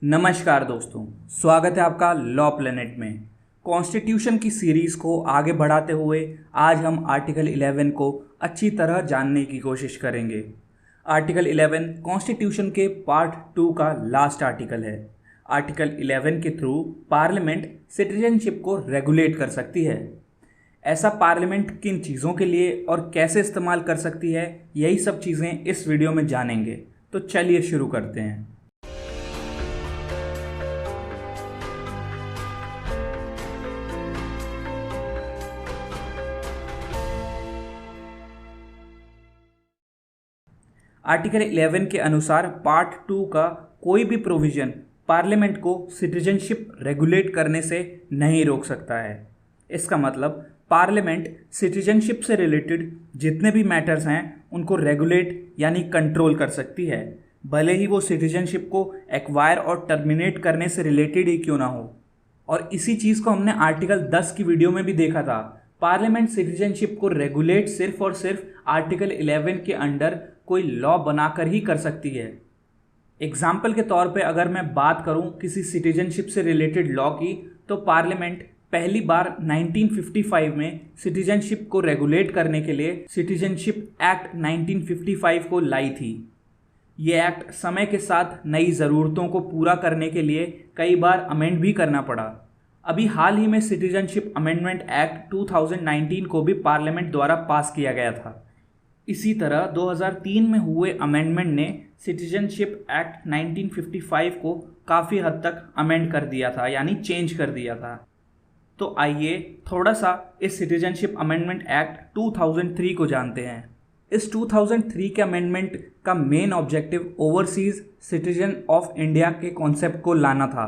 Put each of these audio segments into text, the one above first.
नमस्कार दोस्तों, स्वागत है आपका लॉ प्लेनेट में। कॉन्स्टिट्यूशन की सीरीज़ को आगे बढ़ाते हुए आज हम आर्टिकल 11 को अच्छी तरह जानने की कोशिश करेंगे। आर्टिकल 11 कॉन्स्टिट्यूशन के पार्ट 2 का लास्ट आर्टिकल है। आर्टिकल 11 के थ्रू पार्लियामेंट सिटीजनशिप को रेगुलेट कर सकती है। ऐसा पार्लियामेंट किन चीज़ों के लिए और कैसे इस्तेमाल कर सकती है, यही सब चीज़ें इस वीडियो में जानेंगे। तो चलिए शुरू करते हैं। आर्टिकल 11 के अनुसार पार्ट 2 का कोई भी प्रोविजन पार्लियामेंट को सिटीजनशिप रेगुलेट करने से नहीं रोक सकता है। इसका मतलब पार्लियामेंट सिटीजनशिप से रिलेटेड जितने भी मैटर्स हैं उनको रेगुलेट यानी कंट्रोल कर सकती है, भले ही वो सिटीजनशिप को एक्वायर और टर्मिनेट करने से रिलेटेड ही क्यों ना हो। और इसी चीज़ को हमने आर्टिकल 10 की वीडियो में भी देखा था। पार्लियामेंट सिटीजनशिप को रेगुलेट सिर्फ और सिर्फ आर्टिकल 11 के अंडर कोई लॉ बनाकर ही कर सकती है। एग्जाम्पल के तौर पे अगर मैं बात करूं किसी सिटीजनशिप से रिलेटेड लॉ की, तो पार्लियामेंट पहली बार 1955 में सिटीजनशिप को रेगुलेट करने के लिए सिटीजनशिप एक्ट 1955 को लाई थी। ये एक्ट समय के साथ नई ज़रूरतों को पूरा करने के लिए कई बार अमेंड भी करना पड़ा। अभी हाल ही में सिटीजनशिप अमेंडमेंट एक्ट 2019 को भी पार्लियामेंट द्वारा पास किया गया था। इसी तरह 2003 में हुए अमेंडमेंट ने सिटीजनशिप एक्ट 1955 को काफ़ी हद तक अमेंड कर दिया था, यानी चेंज कर दिया था। तो आइए थोड़ा सा इस सिटीजनशिप अमेंडमेंट एक्ट 2003 को जानते हैं। इस 2003 के अमेंडमेंट का main objective overseas citizen of India के कॉन्सेप्ट को लाना था।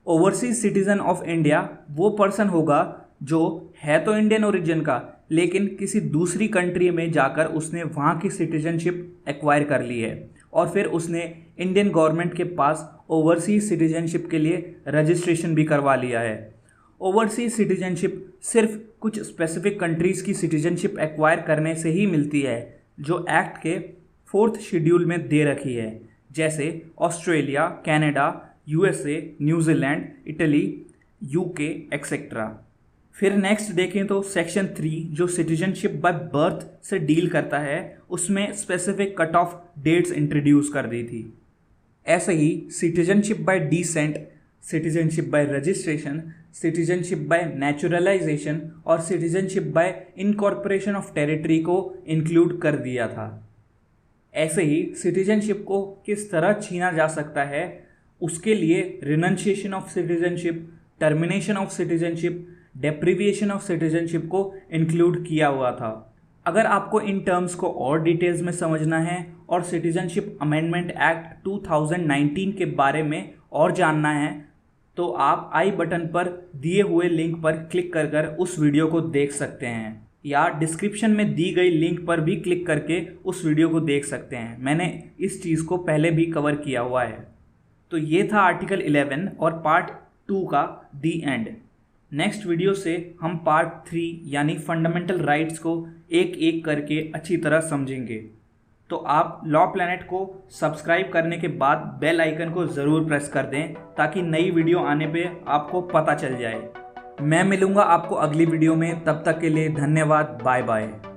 ओवरसीज सिटीजन ऑफ इंडिया वो पर्सन होगा जो है तो इंडियन ओरिजिन का, लेकिन किसी दूसरी कंट्री में जाकर उसने वहाँ की सिटीजनशिप एक्वायर कर ली है और फिर उसने इंडियन गवर्नमेंट के पास ओवरसीज सिटीजनशिप के लिए रजिस्ट्रेशन भी करवा लिया है। ओवरसीज सिटीजनशिप सिर्फ कुछ स्पेसिफिक कंट्रीज़ की सिटीजनशिप एक्वायर करने से ही मिलती है, जो एक्ट के 4th शेड्यूल में दे रखी है, जैसे Australia, Canada, USA, New Zealand, Italy, UK etcetera. फिर नेक्स्ट देखें तो सेक्शन 3 जो सिटीजनशिप बाय बर्थ से डील करता है, उसमें specific cut off dates introduce कर दी थी। ऐसे ही citizenship by descent, citizenship by registration, citizenship by naturalisation और citizenship by incorporation of territory को इंक्लूड कर दिया था। ऐसे ही सिटीजनशिप को किस तरह छीना जा सकता है, उसके लिए renunciation of citizenship, termination of citizenship, deprivation of citizenship को इंक्लूड किया हुआ था। अगर आपको इन टर्म्स को और डिटेल्स में समझना है और सिटीजनशिप अमेंडमेंट एक्ट 2019 के बारे में और जानना है, तो आप आई बटन पर दिए हुए लिंक पर क्लिक कर उस वीडियो को देख सकते हैं, या डिस्क्रिप्शन में दी गई लिंक पर भी क्लिक करके उस वीडियो को देख सकते हैं। मैंने इस चीज़ को पहले भी कवर किया हुआ है। तो ये था आर्टिकल 11 और पार्ट 2 का दी एंड। नेक्स्ट वीडियो से हम पार्ट 3 यानी फंडामेंटल राइट्स को एक एक करके अच्छी तरह समझेंगे। तो आप लॉ प्लैनेट को सब्सक्राइब करने के बाद बेल आइकन को ज़रूर प्रेस कर दें, ताकि नई वीडियो आने पे आपको पता चल जाए। मैं मिलूँगा आपको अगली वीडियो में, तब तक के लिए धन्यवाद, बाय बाय।